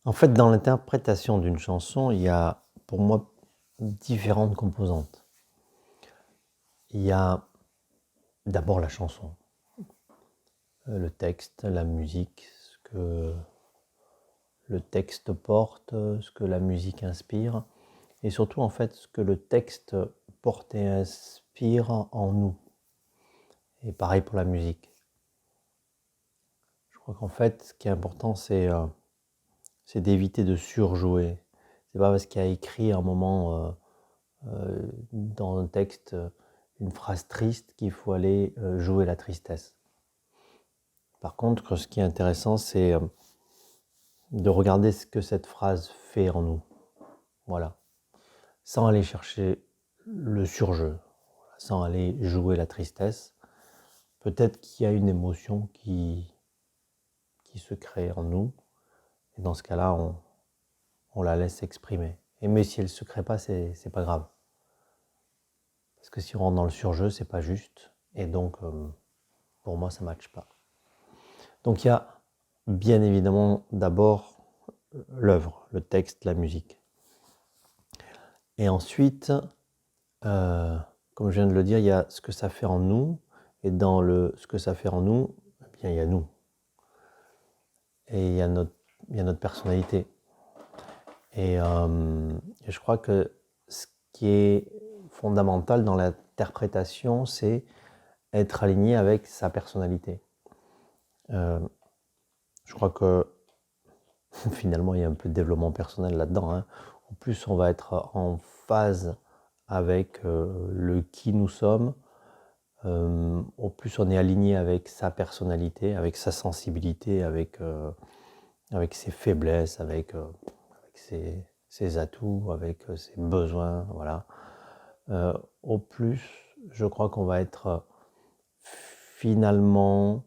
En fait, dans l'interprétation d'une chanson, il y a, pour moi, différentes composantes. Il y a d'abord la chanson, le texte, la musique, ce que le texte porte, ce que la musique inspire, et surtout, en fait, ce que le texte porte et inspire en nous. Et pareil pour la musique. Je crois qu'en fait, ce qui est important, c'est d'éviter de surjouer. C'est pas parce qu'il y a écrit un moment dans un texte une phrase triste qu'il faut aller jouer la tristesse. Par contre, ce qui est intéressant, c'est de regarder ce que cette phrase fait en nous. Voilà. Sans aller chercher le surjeu, sans aller jouer la tristesse. Peut-être qu'il y a une émotion qui se crée en nous. Et dans ce cas-là, on la laisse s'exprimer. Et mais si elle ne se crée pas, c'est pas grave. Parce que si on rentre dans le surjeu, c'est pas juste. Et donc, pour moi, ça ne matche pas. Donc il y a bien évidemment d'abord l'œuvre, le texte, la musique. Et ensuite, comme je viens de le dire, il y a ce que ça fait en nous. Et dans ce que ça fait en nous, eh bien, il y a nous. Et il y a notre personnalité. Et je crois que ce qui est fondamental dans l'interprétation, c'est être aligné avec sa personnalité. Je crois que finalement, il y a un peu de développement personnel là-dedans. Hein. Au plus on va être en phase avec le qui nous sommes, au plus on est aligné avec sa personnalité, avec sa sensibilité, avec ses faiblesses, avec ses atouts, avec ses besoins. Voilà. Au plus, je crois qu'on va être finalement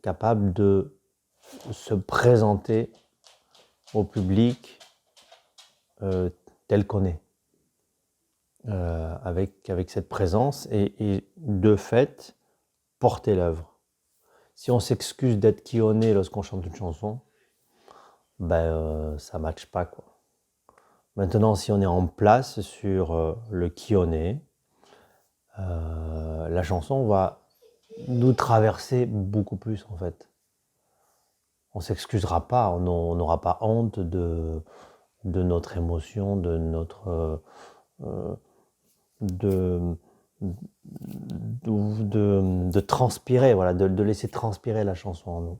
capable de se présenter au public tel qu'on est, avec cette présence et de fait porter l'œuvre. Si on s'excuse d'être qui on est lorsqu'on chante une chanson, ça ne matche pas, quoi. Maintenant, si on est en place sur le qui on est, la chanson va nous traverser beaucoup plus, en fait. On ne s'excusera pas, on n'aura pas honte de notre émotion, de transpirer, voilà, de laisser transpirer la chanson en nous.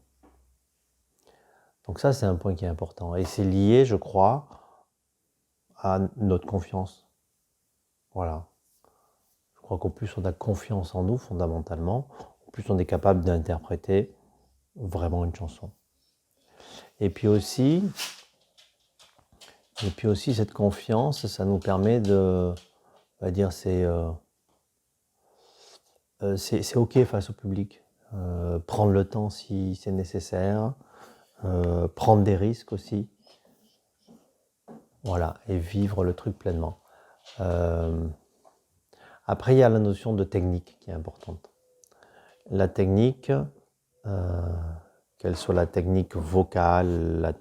Donc ça, c'est un point qui est important. Et c'est lié, je crois, à notre confiance. Voilà. Je crois qu'au plus on a confiance en nous, fondamentalement, au plus on est capable d'interpréter vraiment une chanson. Et puis aussi, cette confiance, ça nous permet de, on va dire, c'est ok face au public. Prendre le temps si c'est nécessaire, prendre des risques aussi. Voilà, et vivre le truc pleinement. Après, il y a la notion de technique qui est importante. La technique, qu'elle soit la technique vocale, la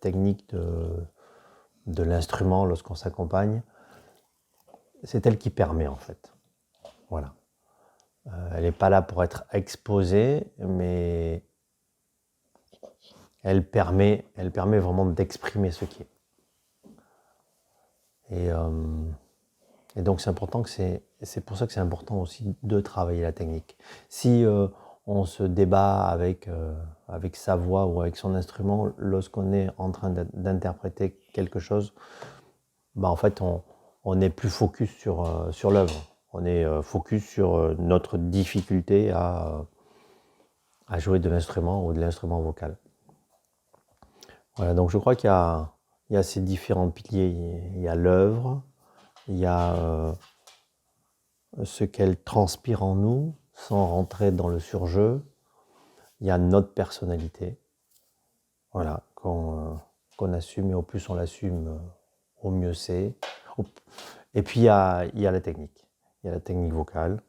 technique de l'instrument lorsqu'on s'accompagne, c'est elle qui permet en fait. Voilà. Elle n'est pas là pour être exposée, mais elle permet vraiment d'exprimer ce qui est. Et donc c'est important c'est pour ça que c'est important aussi de travailler la technique. Si on se débat avec sa voix ou avec son instrument lorsqu'on est en train d'interpréter quelque chose, en fait on n'est plus focus sur l'œuvre. On est focus sur notre difficulté à jouer de l'instrument ou de l'instrument vocal. Voilà, donc je crois qu'il y a ces différents piliers. Il y a l'œuvre, il y a ce qu'elle transpire en nous, sans rentrer dans le surjeu. Il y a notre personnalité, voilà, qu'on assume, et au plus on l'assume, au mieux c'est. Et puis il y a la technique. Il y a la technique vocale.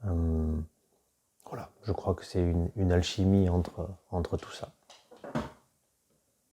Voilà, je crois que c'est une alchimie entre tout ça.